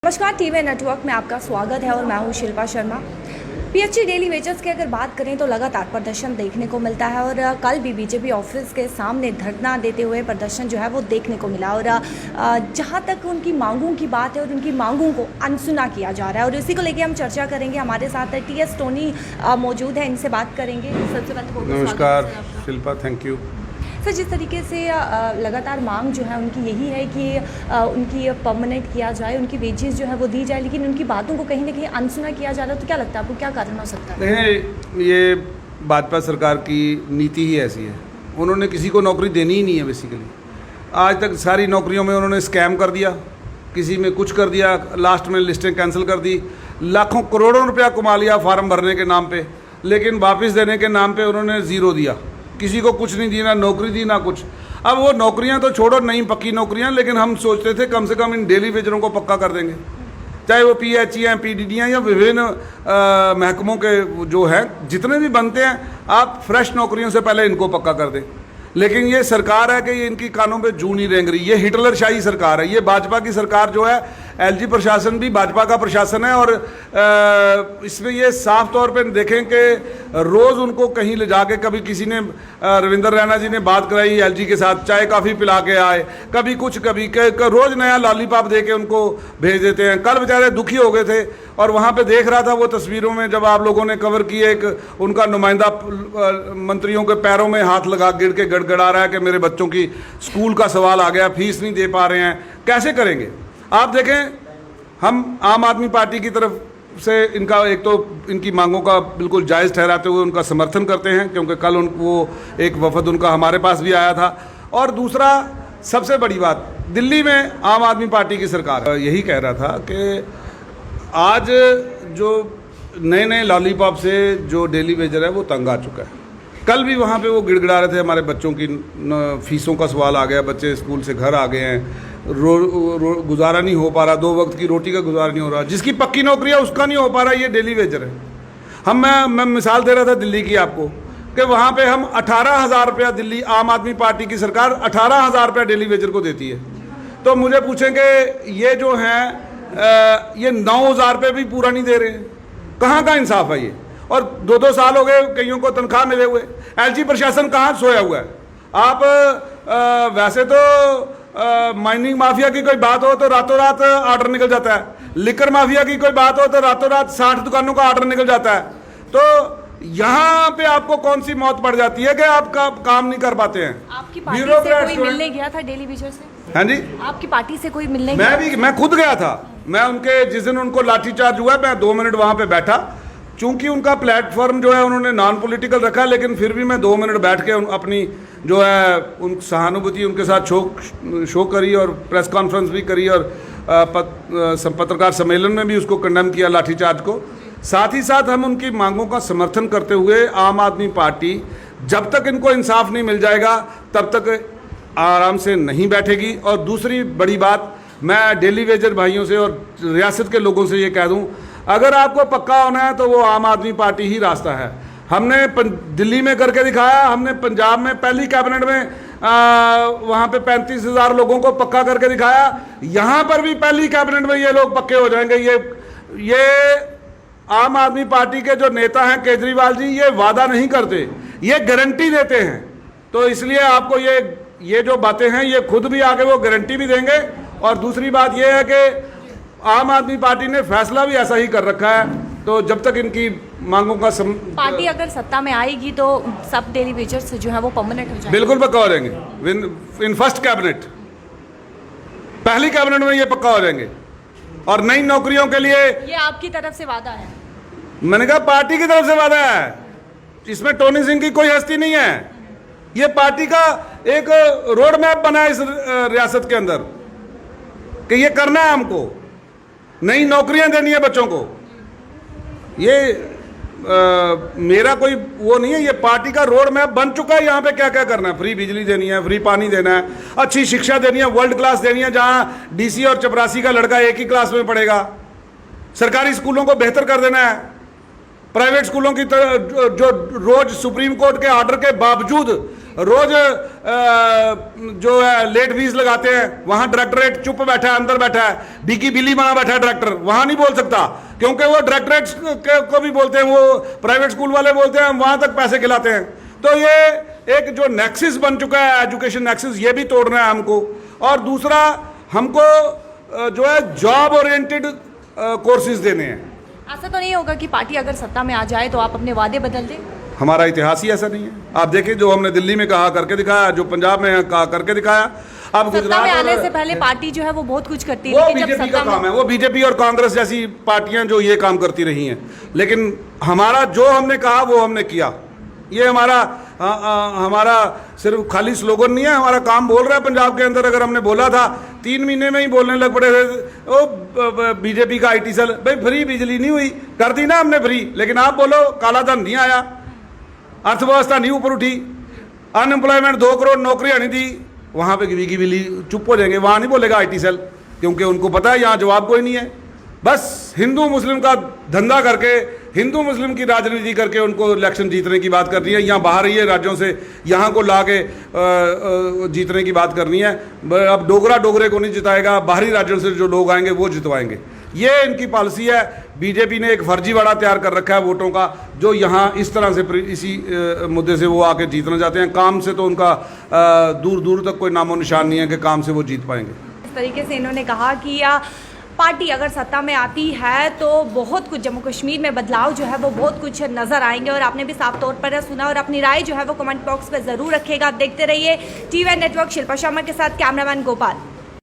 नमस्कार, TV network में आपका स्वागत है और मैं हूं Shilpa Sharma. PHE daily wages की अगर बात करें तो लगातार प्रदर्शन देखने को मिलता है और कल भी बीजेपी ऑफिस के सामने धरना देते हुए प्रदर्शन जो है वो देखने को मिला और जहां तक उनकी मांगों की बात है और उनकी मांगों को अनसुना किया जा रहा है और इसी को लेकर हम चर्चा करेंगे। हमारे साथ टीएस टोनी मौजूद है, इनसे बात करेंगे। सबसे पहले नमस्कार शिल्पा, थैंक यू। सर, जिस तरीके से लगातार मांग जो है उनकी यही है कि उनकी परमानेंट किया जाए, उनकी वेजेस जो है वो दी जाए, लेकिन उनकी बातों को कहीं ना कहीं अनसुना किया जा रहा है, तो क्या लगता है आपको, क्या कारण हो सकता है? नहीं, ये भाजपा सरकार की नीति ही ऐसी है। उन्होंने किसी को नौकरी देनी ही नहीं है। बेसिकली आज तक सारी नौकरियों में उन्होंने स्कैम कर दिया, किसी में कुछ कर दिया, लास्ट में लिस्टें कैंसिल कर दी, लाखों करोड़ों रुपया कमा लिया फार्म भरने के नाम पे, लेकिन वापस देने के नाम पे उन्होंने ज़ीरो दिया। किसी को कुछ नहीं दिया, ना नौकरी दी ना कुछ। अब वो नौकरियां तो छोड़ो, नई पक्की नौकरियां, लेकिन हम सोचते थे कम से कम इन डेली वेजरों को पक्का कर देंगे, चाहे वो पीएचई हैं, पीडीडी या विभिन्न महकमों के जो हैं, जितने भी बनते हैं, आप फ्रेश नौकरियों से पहले इनको पक्का कर दें। लेकिन ये सरकार है कि ये इनकी कानों पे जू नहीं रेंग रही। ये हिटलरशाही सरकार है। ये भाजपा की सरकार जो है, एलजी प्रशासन भी भाजपा का प्रशासन है और इसमें ये साफ तौर पे देखें कि रोज़ उनको कहीं ले जाके, कभी किसी ने रविंद्र रैना जी ने बात कराई एलजी के साथ, चाय काफ़ी पिला के आए, कभी कुछ कभी रोज़ नया लॉलीपॉप दे के उनको भेज देते हैं। कल बेचारे दुखी हो गए थे और वहाँ पे देख रहा था वो तस्वीरों में, जब आप लोगों ने कवर किए, एक उनका नुमाइंदा मंत्रियों के पैरों में हाथ लगा गिर के गड़गड़ा रहा है कि मेरे बच्चों की स्कूल का सवाल आ गया, फीस नहीं दे पा रहे हैं, कैसे करेंगे? आप देखें, हम आम आदमी पार्टी की तरफ से इनका एक तो इनकी मांगों का बिल्कुल जायज़ ठहराते हुए उनका समर्थन करते हैं, क्योंकि कल वो एक वफद उनका हमारे पास भी आया था। और दूसरा, सबसे बड़ी बात, दिल्ली में आम आदमी पार्टी की सरकार यही कह रहा था कि आज जो नए नए लॉलीपॉप से जो डेली वेजर है वो तंग आ चुका है। कल भी वहाँ पे वो गिड़गिड़ा रहे थे, हमारे बच्चों की फीसों का सवाल आ गया, बच्चे स्कूल से घर आ गए हैं, गुजारा नहीं हो पा रहा, 2 वक्त की रोटी का गुजारा नहीं हो रहा, जिसकी पक्की नौकरी है उसका नहीं हो पा रहा, ये डेली वेजर है। मैं मिसाल दे रहा था दिल्ली की आपको, कि वहाँ पे हम 18,000 रुपया, दिल्ली आम आदमी पार्टी की सरकार 18,000 रुपया डेली वेजर को देती है। तो मुझे पूछेंगे ये जो हैं ये 9,000 रुपये भी पूरा नहीं दे रहे हैं, कहाँ का इंसाफ है ये? और 2-2 साल हो गए कईयों को तनख्वाह मिले हुए। एलजी प्रशासन कहाँ सोया हुआ है? आप वैसे तो माइनिंग माफिया की कोई बात हो तो रातों रात ऑर्डर निकल जाता है, लिकर माफिया की कोई बात हो तो रातों रात 60 दुकानों का ऑर्डर निकल जाता है। तो यहाँ पे आपको कौन सी मौत पड़ जाती है कि आप काम नहीं कर पाते हैं? आपकी पार्टी से कोई मिलने गया था डेली वेजर से? हाँ जी, आपकी पार्टी से कोई मिलने गया? मैं खुद गया था। मैं उनके, जिस दिन उनको लाठीचार्ज हुआ, मैं 2 मिनट वहाँ पे बैठा। चूंकि उनका प्लेटफॉर्म जो है उन्होंने नॉन पॉलिटिकल रखा, लेकिन फिर भी मैं 2 मिनट बैठ के अपनी जो है उन सहानुभूति उनके साथ शो करी और प्रेस कॉन्फ्रेंस भी करी और पत्रकार सम्मेलन में भी उसको कंडेम किया, लाठीचार्ज को। साथ ही साथ हम उनकी मांगों का समर्थन करते हुए आम आदमी पार्टी जब तक इनको इंसाफ नहीं मिल जाएगा तब तक आराम से नहीं बैठेगी। और दूसरी बड़ी बात, मैं डेली वेजर भाइयों से और रियासत के लोगों से ये कह दूं, अगर आपको पक्का होना है तो वो आम आदमी पार्टी ही रास्ता है। हमने दिल्ली में करके दिखाया, हमने पंजाब में पहली कैबिनेट में वहाँ पे 35,000 लोगों को पक्का करके दिखाया। यहाँ पर भी पहली कैबिनेट में ये लोग पक्के हो जाएंगे। ये आम आदमी पार्टी के जो नेता हैं केजरीवाल जी, ये वादा नहीं करते, ये गारंटी देते हैं। तो इसलिए आपको ये जो बातें हैं, ये खुद भी आके वो गारंटी भी देंगे। और दूसरी बात ये है कि आम आदमी पार्टी ने फैसला भी ऐसा ही कर रखा है। तो जब तक इनकी मांगों का पार्टी अगर सत्ता में आएगी तो सब डेली वेजर्स जो है वो परमानेंट हो जाएंगे? बिल्कुल पक्का हो जाएंगे। इन फर्स्ट कैबिनेट, पहली कैबिनेट में ये पक्का हो जाएंगे। और नई नौकरियों के लिए ये आपकी तरफ से वादा है? मैंने कहा पार्टी की तरफ से वादा है, इसमें टोनी सिंह की कोई हस्ती नहीं है। ये पार्टी का एक रोड मैप बना है इस रियासत के अंदर कि ये करना है, हमको नई नौकरियां देनी है बच्चों को। ये मेरा कोई वो नहीं है, ये पार्टी का रोड मैप बन चुका है। यहाँ पे क्या क्या करना है, फ्री बिजली देनी है, फ्री पानी देना है, अच्छी शिक्षा देनी है, वर्ल्ड क्लास देनी है, जहाँ डीसी और चपरासी का लड़का एक ही क्लास में पढ़ेगा। सरकारी स्कूलों को बेहतर कर देना है। प्राइवेट स्कूलों की जो रोज सुप्रीम कोर्ट के ऑर्डर के बावजूद रोज जो है लेट फीस लगाते हैं, वहां डायरेक्टरेट चुप बैठा है, अंदर बैठा है, भीगी बिल्ली बना बैठा है डायरेक्टर, वहां नहीं बोल सकता क्योंकि वो डायरेक्टरेट को भी बोलते हैं, वो प्राइवेट स्कूल वाले बोलते हैं, हम वहां तक पैसे खिलाते हैं। तो ये एक जो नेक्सिस बन चुका है, एजुकेशन नेक्सिस, ये भी तोड़ना है हमको। और दूसरा, हमको जो है जॉब ओरिएंटेड कोर्सेज देने हैं। ऐसा तो नहीं होगा कि पार्टी अगर सत्ता में आ जाए तो आप अपने वादे बदल दें? हमारा इतिहास ही ऐसा नहीं है। आप देखिए, जो हमने दिल्ली में कहा करके दिखाया, जो पंजाब में कहा करके दिखाया, अब सत्ता में आने से पहले पार्टी जो है वो बहुत कुछ करती है, वो लेकिन जब बीजेपी का सत्ता काम में है, वो बीजेपी और कांग्रेस जैसी पार्टियां जो ये काम करती रही हैं। लेकिन हमारा जो हमने कहा वो हमने किया। ये हमारा सिर्फ खाली स्लोगन नहीं है, हमारा काम बोल रहा है। पंजाब के अंदर अगर हमने बोला था, 3 महीने में ही बोलने लग पड़े थे, ओ बीजेपी का IT सेल, भाई फ्री बिजली नहीं हुई, कर दी ना हमने फ्री, लेकिन आप बोलो काला धन नहीं आया, अर्थव्यवस्था नहीं ऊपर उठी, अनएम्प्लॉयमेंट 2 करोड़ नौकरियां नहीं दी, वहां पे भीगी बिल्ली चुप हो जाएंगे, वहां नहीं बोलेगा IT सेल, क्योंकि उनको पता है यहाँ जवाब कोई नहीं है। बस हिंदू मुस्लिम का धंधा करके, हिंदू मुस्लिम की राजनीति करके उनको इलेक्शन जीतने की बात करनी है, यहाँ बाहर ही राज्यों से यहाँ को ला के जीतने की बात करनी है। अब डोगरे को नहीं जिताएगा, बाहरी राज्यों से जो लोग आएंगे वो जितवाएंगे, ये इनकी पॉलिसी है। बीजेपी ने एक फर्जीवाड़ा तैयार कर रखा है वोटों का, जो यहाँ इस तरह से इसी मुद्दे से वो आके जीतना चाहते हैं। काम से तो उनका दूर दूर तक कोई नामो निशान नहीं है कि काम से वो जीत पाएंगे। इस तरीके से इन्होंने कहा कि पार्टी अगर सत्ता में आती है तो बहुत कुछ जम्मू कश्मीर में बदलाव जो है वो बहुत कुछ नजर आएंगे। और आपने भी साफ तौर पर सुना, और अपनी राय जो है वो कमेंट बॉक्स पर जरूर रखेगा। देखते रहिए TVN नेटवर्क। शिल्पा शर्मा के साथ कैमरामैन गोपाल।